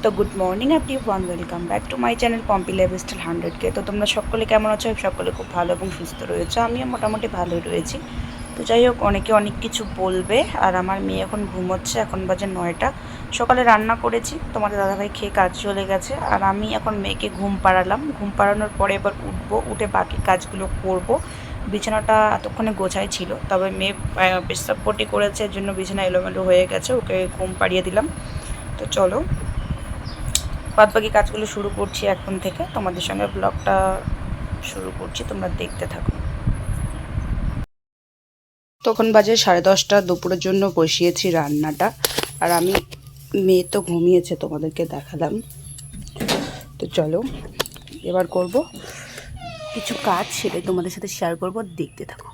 তো good morning everyone, welcome back to my channel Pompi lifestyle 100K। তো তোমরা সকলে কেমন আছো? সকলে খুব ভালো এবং সুস্থ রয়েছে, আমিও মোটামুটি ভালোই রয়েছি। তো যাই হোক, অনেকে অনেক কিছু বলবে। আর আমার মেয়ে এখন ঘুমোচ্ছে, এখন বাজে 9টা। সকালে রান্না করেছি, তোমাদের দাদাভাই খেয়ে কাজ চলে গেছে। আর আমি এখন মেয়েকে ঘুম পাড়ালাম। ঘুম পাড়ানোর পরে এবার উঠবো, উঠে বাকি কাজগুলো করব। বিছানাটা এতক্ষণে গোছাই ছিল, তবে মেয়ে পেশাব পটি করেছে, এর জন্য বিছানা এলোমেলো হয়ে গেছে, ওকে ঘুম পাড়িয়ে দিলাম। তো চলো বাদবাকি কাজগুলো শুরু করছি এখন থেকে, তোমাদের সঙ্গে ব্লগটা শুরু করছি, তোমরা দেখতে থাকো। তখন বাজে 10:30, দুপুরের জন্য বসিয়েছি রান্নাটা। আর আমি, মেয়ে তো ঘুমিয়েছে, তোমাদেরকে দেখালাম। তো চলো এবার করব কিছু কাজ, সেটাই তোমাদের সাথে শেয়ার করব, দেখতে থাকো।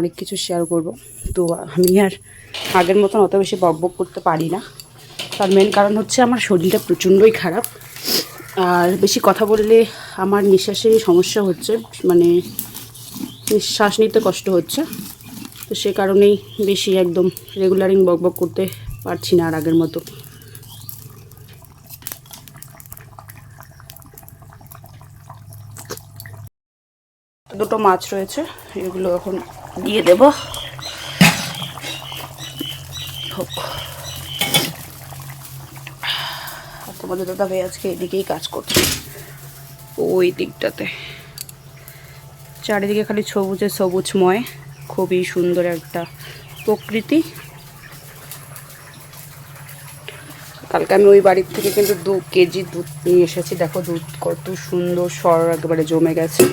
অনেক কিছু শেয়ার করব। তো আমি আর আগের মতন অত বেশি বকবক করতে পারি না। তার মেন কারণ হচ্ছে আমার শরীরটা প্রচণ্ডই খারাপ। আর বেশি কথা বললে আমার নিঃশ্বাসে সমস্যা হচ্ছে, মানে নিঃশ্বাস নিতে কষ্ট হচ্ছে। তো সে কারণেই বেশি একদম রেগুলারিং বকবক করতে পারছি না আর আগের মতো। দুটো মাছ রয়েছে, এগুলো এখন দিয়ে দেব। হোক। আর তোমাদের দাদা ভাই আজকে এদিকেই কাজ করছে, ওই দিকটাতে। চারিদিকে খালি সবুজে সবুজময়, খুবই সুন্দর একটা প্রকৃতি। কালকে আমি ওই বাড়ির থেকে কিন্তু 2 কেজি দুধ নিয়ে এসেছি। দেখো দুধ কত সুন্দর সর একেবারে জমে গেছে।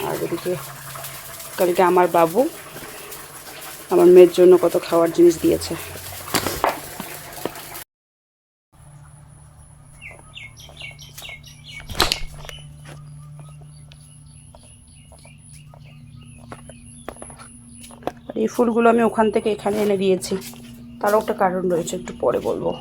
আর এদিকে কালকে আমার বাবু আমার মেয়ের জন্য কত খাওয়ার জিনিস দিয়েছে। এই ফুলগুলো আমি ওখান থেকে এখানে এনে দিয়েছি, তারও একটা কারণ রয়েছে, একটু পরে বলবো।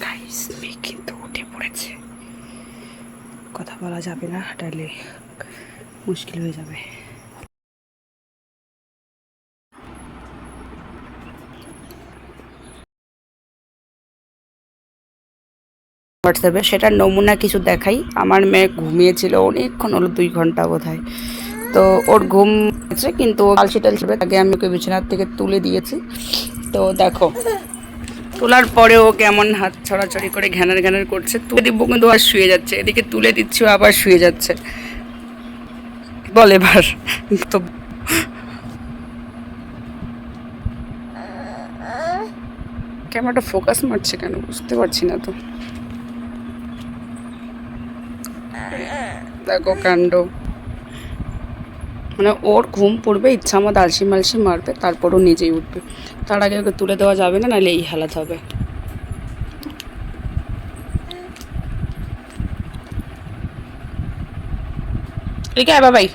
গাইস, মেয়ে কিন্তু উঠে পড়েছে, কথা বলা যাবে না, তাহলে মুশকিল হয়ে যাবে। হোয়াটসঅ্যাপে সেটার নমুনা কিছু দেখাই। আমার মেয়ে ঘুমিয়েছিল অনেকক্ষণ হলো, 2 ঘন্টা বোধহয়। তো ওর ঘুম হয়েছে, কিন্তু আলসি টালসি আগে আমি ওকে বিছানার থেকে তুলে দিয়েছি। তো দেখো, তোলার পরেও কেমন হাত ছড়াছড়ি করে ঘ্যানার ঘ্যানার করছে। তুলে দিব কিন্তু আর শুয়ে যাচ্ছে, এদিকে তুলে দিচ্ছি আবার শুয়ে যাচ্ছে। বল এবার। তো ক্যামেরাটা ফোকাস মারছে কেন বুঝতে পারছি না তো। দেখো কাণ্ড, মানে ওর ঘুম পড়বে, ইচ্ছা মতো আলসি মালসি মারবে, তারপরও নিজেই উঠবে। তার আগে ওকে তুলে দেওয়া যাবে না, নাহলে এই হালাত হবে। এদিকে আয় বাবাই,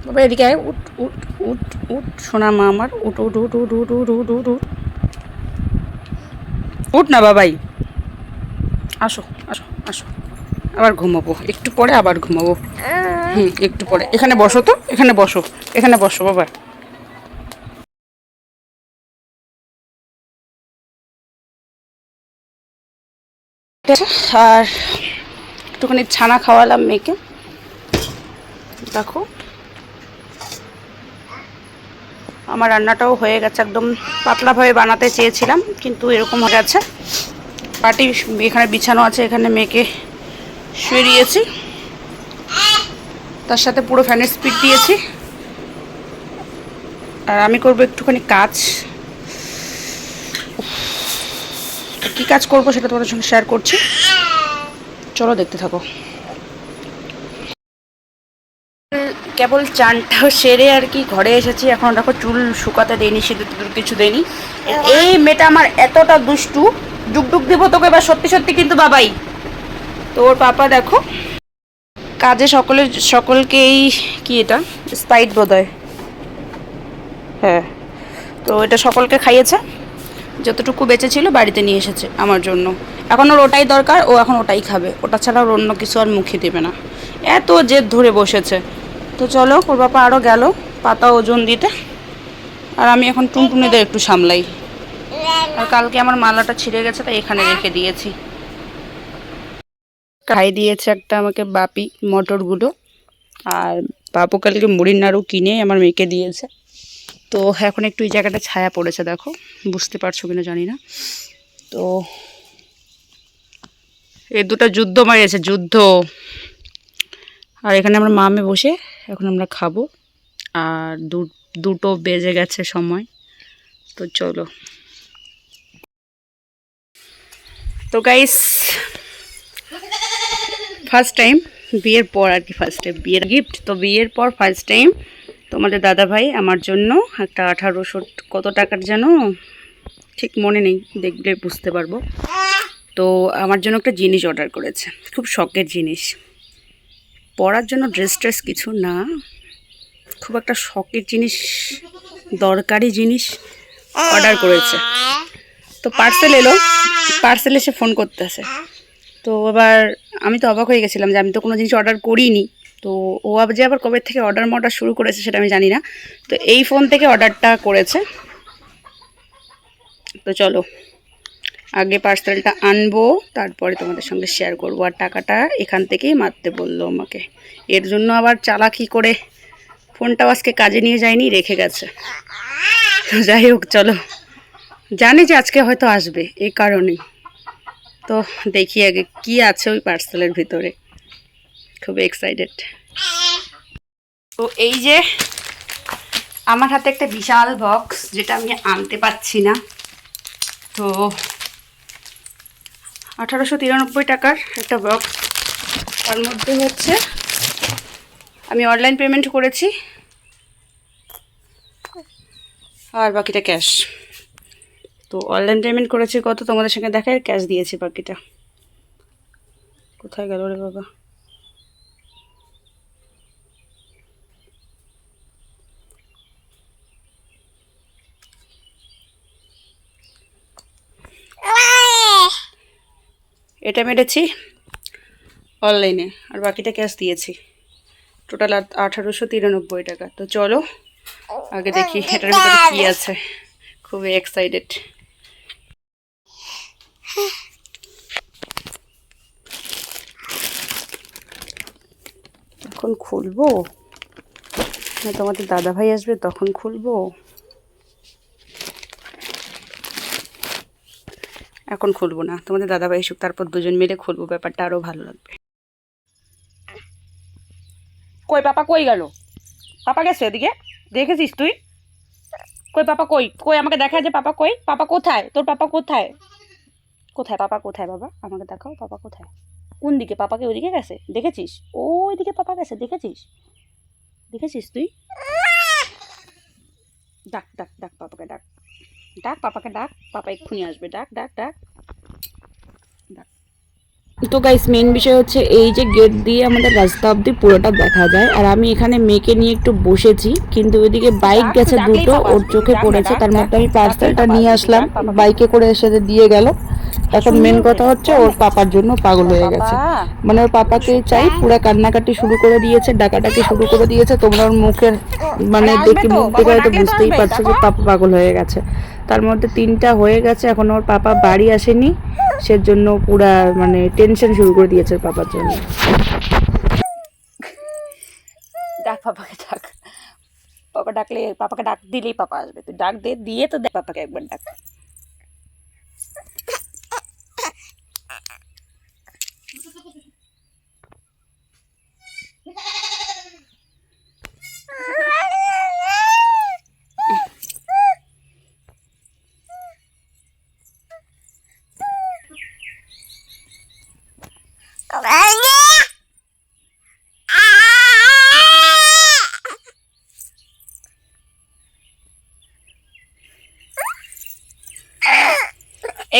বাবা এদিকে আয়, উঠ উঠ উঠ উঠ, সোনা মা আমার, উঠ উঠ উঠ উঠ উঠ উঠ উঠ উঠ উঠ। উঠ না বাবাই, আসো আসো আসো, আবার ঘুমাবো একটু পরে, আবার ঘুমাবো। একটু পরে এখানে বসো তো, এখানে বসো, এখানে বসো বাবা। আর একটুখানি ছানা খাওয়ালাম মেয়েকে। দেখো আমার রান্নাটাও হয়ে গেছে, একদম পাতলাভাবে বানাতে চেয়েছিলাম কিন্তু এরকম হয়ে গেছে। পাটি এখানে বিছানো আছে, এখানে মেয়েকে শুয়ে দিয়েছি, তার সাথে পুরো ফ্যানের স্পিড দিয়েছি। আর আমি করবো একটুখানি কাজ। কি কাজ করবো সেটা তোমাদের সঙ্গে শেয়ার করছি, চলো দেখতে থাকো। কেবল চানটাও সেরে আর কি ঘরে এসেছি, এখন দেখো চুল শুকাতে দেয়নি, সিঁদুর কিছু দেয়নি। এই মেয়েটা আমার এতটা দুষ্টু, ডুকডুক দিব তোকে এবার সত্যি সত্যি কিন্তু বাবাই। তোর পাপা দেখো কাজে সকলকেই কি এটা স্প্রাইট বোধহয়, হ্যাঁ, তো এটা সকলকে খাইয়েছে, যতটুকু বেঁচে ছিল বাড়িতে নিয়ে এসেছে আমার জন্য। এখন ওর ওটাই দরকার, ও এখন ওটাই খাবে, ওটা ছাড়া ওর অন্য কিছু আর মুখে দেবে না, এত জেদ ধরে বসেছে। তো চলো ওর বাবা আরও গেল পাতা ওজন দিতে, আর আমি এখন টুনটুনিদের একটু সামলাই। আর কালকে আমার মালাটা ছিঁড়ে গেছে তাই এখানে রেখে দিয়েছি। খাই দিয়েছে একটা আমাকে বাপি মটরগুলো, আর বাপু কালকে মুড়ির নাড়ু কিনে আমার মেয়েকে দিয়েছে। তো এখন একটু এই জায়গাটা ছায়া পড়েছে, দেখো বুঝতে পারছো কিনা জানি না। তো এই দুটো যুদ্ধ মারিয়েছে, যুদ্ধ। আর এখানে আমরা মামে বসে এখন আমরা খাবো, আর দুটো বেজে গেছে সময়। তো চলো। তো গাইস ফার্স্ট টাইম বিয়ের পর আর কি, ফার্স্ট টাইম বিয়ের গিফট, তো বিয়ের পর ফার্স্ট টাইম তোমাদের দাদাভাই আমার জন্য একটা 1800 কত টাকার যেন ঠিক মনে নেই, দেখলে বুঝতে পারবো। তো আমার জন্য একটা জিনিস অর্ডার করেছে, খুব শখের জিনিস, পরার জন্য ড্রেস কিছু না, খুব একটা শখের জিনিস, দরকারি জিনিস অর্ডার করেছে। তো পার্সেল এলো, পার্সেল এসে ফোন করতেছে। তো এবার আমি তো অবাক হয়ে গেছিলাম যে আমি তো কোনো জিনিস অর্ডার করিনি। তো ও যে আবার কবে থেকে অর্ডার শুরু করেছে সেটা আমি জানি না। তো এই ফোন থেকে অর্ডারটা করেছে। তো চলো আগে পার্সেলটা আনবো, তারপরে তোমাদের সঙ্গে শেয়ার করবো। আর টাকাটা এখান থেকেই মারতে বললো আমাকে, এর জন্য আবার চালাকি করে ফোনটাও আজকে কাজে নিয়ে যায়নি, রেখে গেছে। যাই হোক চলো, জানি যে আজকে হয়তো আসবে এই কারণেই। তো দেখি আগে কি আছে ওই পার্সেলের ভিতরে, খুব এক্সাইটেড। তো এই যে আমার হাতে একটা বিশাল বক্স, যেটা আমি আনতে পারছি না। তো 1893 টাকার একটা বক্স, তার মধ্যে হচ্ছে আমি অনলাইন পেমেন্ট করেছি আর বাকিটা ক্যাশ। তো অনলাইন পেমেন্ট করেছি কত তোমাদের সঙ্গে দেখায়, ক্যাশ দিয়েছি বাকিটা। কোথায় গেল রে বাবা? এটা মেরেছি অনলাইনে আর বাকিটা ক্যাশ দিয়েছি, টোটাল 1893 টাকা। তো চলো আগে দেখি এটার ভিতরে কী আছে, খুবই এক্সাইটেড। এখন খুলবো না তোমাদের দাদাভাই আসবে তখন খুলবো? এখন খুলবো না, তোমাদের দাদাভাই এসুক তারপর দুজন মিলে খুলবো, ব্যাপারটা আরও ভালো লাগবে। কই পাপা কই গেল? পাপা গেছে এদিকে, দেখেছিস তুই? কই পাপা কই? কই আমাকে দেখা, যে পাপা কই? পাপা কোথায়? তোর পাপা কোথায়? কোথায় পাপা কোথায়? বাবা আমাকে দেখাও, পাপা কোথায়? কোন দিকে? পাপাকে ওইদিকে গেছে, দেখেছিস? ওইদিকে পাপা গেছে, দেখেছিস? দেখেছিস তুই? ডাক ডাক ডাক পাপাকে, ডাক ডাক পাপাকে, ডাক, পাপা এক্ষুনি আসবে, ডাক ডাক ডাক ডাক। তো গাইস মেন বিষয় হচ্ছে এই যে গেট দিয়ে আমাদের রাস্তা অবধি পুরোটা দেখা যায়, আর আমি এখানে মেয়েকে নিয়ে একটু বসেছি, কিন্তু ওইদিকে বাইক গেছে দুটো, ওর চোখে পড়েছে, তার মধ্যে আমি পার্সেলটা নিয়ে আসলাম, বাইকে করে এসে দিয়ে গেল। এখন মেন কথা হচ্ছে ওর পাপার জন্য পাগল হয়ে গেছে, মানে ওর পাপাকে চাই, পুরো কান্নাকাটি শুরু করে দিয়েছে, ডাকাডাকি শুরু করে দিয়েছে। তোমরা ওর মুখের মানে দেখে মুখ দেখে হয়তো বুঝতেই পারছো যে পাপা পাগল হয়ে গেছে। তার মধ্যে 3টা হয়ে গেছে, এখন ওর পাপা বাড়ি আসেনি, সেজন্য পুরা মানে টেনশন শুরু করে দিয়েছে ওর পাপার জন্য। ডাক পাপাকে, ডাক পাপা, ডাকলে পাপাকে ডাক দিলেই পাপা আসবে। তুই ডাক দে, দিয়ে তো দেখ পাপাকে একবার ডাক।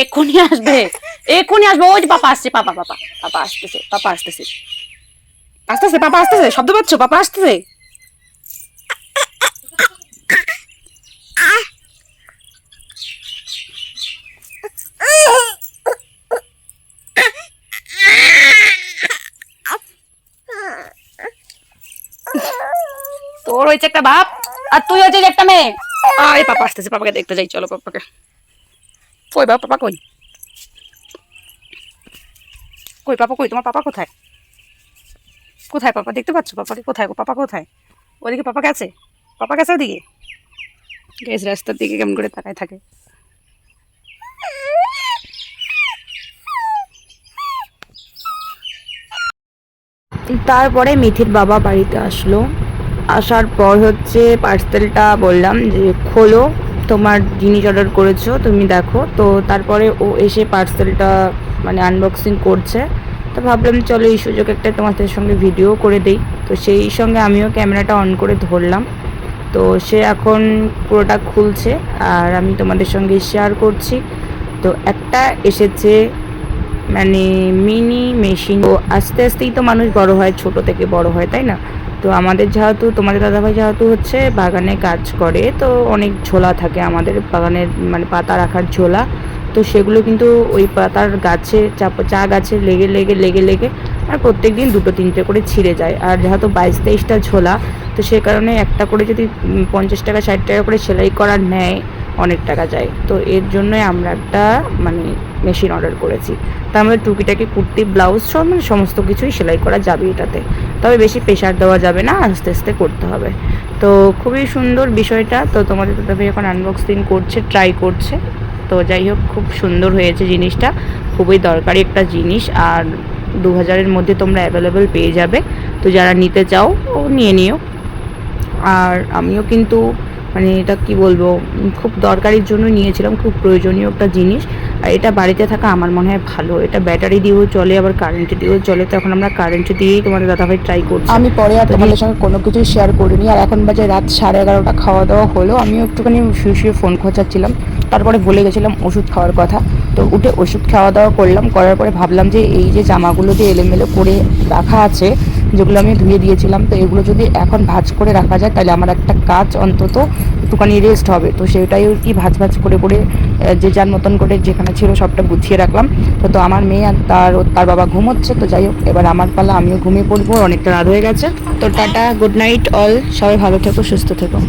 এক্ষুনি আসবে, এক্ষুনি আসবে। ওই যে পাপা আসছে, পাপা পাপা পাপা আসতেছে, পাপা আসতেছে, আসতেছে পাপা আসতেছে, শব্দ পাচ্ছ? পাপা আসতেছে। তোর হয়েছে একটা বাপ আর তুই হয়েছে একটা মেয়ে। আরে পাপা আসতেছে, পাপাকে দেখতে যাই, চলো পাপাকে। কই বাবা, পাপা কই? কই পাপা, কই তোমার পাপা কোথায়? কোথায় পাপা? দেখতে পাচ্ছ পাপাকে? কোথায় গো পাপা, কোথায়? ওদিকে পাপা গেছে, পাপা গেছে ওদিকে। গেছে রাস্তার দিকে, কেমন করে তাকায় থাকে। তারপরে মিথির বাবা বাড়িতে আসলো, আসার পর হচ্ছে পার্সেলটা বললাম যে খোলো, তোমার জিনিস অর্ডার করেছো তুমি দেখো। তো তারপরে ও এসে পার্সেলটা মানে আনবক্সিং করছে। তো ভাবলাম চলো এই সুযোগ একটা তোমাদের সঙ্গে ভিডিও করে দিই। তো সেই সঙ্গে আমিও ক্যামেরাটা অন করে ধরলাম। তো সে এখন পুরোটা খুলছে আর আমি তোমাদের সঙ্গে শেয়ার করছি। তো একটা এসেছে মানে মিনি মেশিন। তো আস্তে আস্তেই তো মানুষ বড় হয়, ছোট থেকে বড় হয়, তাই না? তো আমাদের যেহেতু, তোমাদের দাদাভাই যেহেতু হচ্ছে বাগানে কাজ করে, তো অনেক ঝোলা থাকে আমাদের বাগানের, মানে পাতা রাখার ঝোলা। তো সেগুলো কিন্তু ওই পাতার গাছে, চা গাছে লেগে লেগে লেগে লেগে আর প্রত্যেক দিন 2-3টে করে ছিঁড়ে যায়। আর যেহেতু 22-23টা ঝোলা, তো সে কারণে একটা করে যদি 50 টাকা 60 টাকা করে সেলাই করার নেয়, অনেক টাকা যায়। তো এর জন্যই আমরা একটা মানে মেশিন অর্ডার করেছি। তার মধ্যে টুকিটাকি কুর্তি, ব্লাউজ সব মানে সমস্ত কিছুই সেলাই করা যাবে এটাতে। তবে বেশি প্রেশার দেওয়া যাবে না, আস্তে আস্তে করতে হবে। তো খুবই সুন্দর বিষয়টা। তো তোমাদের দাদাভাই এখন আনবক্সিং করছে, ট্রাই করছে। তো যাই হোক, খুব সুন্দর হয়েছে জিনিসটা, খুবই দরকারি একটা জিনিস। আর 2000-এর মধ্যে তোমরা অ্যাভেলেবেল পেয়ে যাবে। তো যারা নিতে চাও ও নিয়ে নিও। আর আমিও কিন্তু মানে এটা কি বলবো, খুব দরকারির জন্য নিয়েছিলাম, খুব প্রয়োজনীয় একটা জিনিস। আর এটা বাড়িতে থাকা আমার মনে হয় ভালো। এটা ব্যাটারি দিয়েও চলে, আবার কারেন্টে দিয়েও চলে। তো এখন আমরা কারেন্টে দিয়েই তোমাদের দাদাভাই ট্রাই করছি। আমি পরে আর তোমাদের সঙ্গে কোনো কিছুই শেয়ার করিনি। আর এখন বাজে রাত 11:30, খাওয়া দাওয়া হলো। আমিও একটুখানি শুয়ে শুয়ে ফোন খোঁচাচ্ছিলাম, তারপরে ভুলে গেছিলাম ওষুধ খাওয়ার কথা। তো উঠে ওষুধ খাওয়া দাওয়া করলাম, করার পরে ভাবলাম যে এই যে জামাগুলো যে এলোমেলো করে রাখা আছে, যেগুলো আমি ধুয়ে দিয়েছিলাম, তো এগুলো যদি এখন ভাঁজ করে রাখা যায় তাহলে আমার একটা কাজ অন্তত একটুখানি রেস্ট হবে। তো সেটাই কি ভাঁজ ভাঁজ করে করে যে যার মতন করে যেখানে ছিল সবটা গুছিয়ে রাখলাম। তো আমার মেয়ে আর তার বাবা ঘুমোচ্ছে। তো যাই হোক, এবার আমার পালা, আমিও ঘুমিয়ে পড়বো, অনেকটা রাত হয়ে গেছে। তো টাটা, গুড নাইট অল, সবাই ভালো থেকো, সুস্থ থেকো।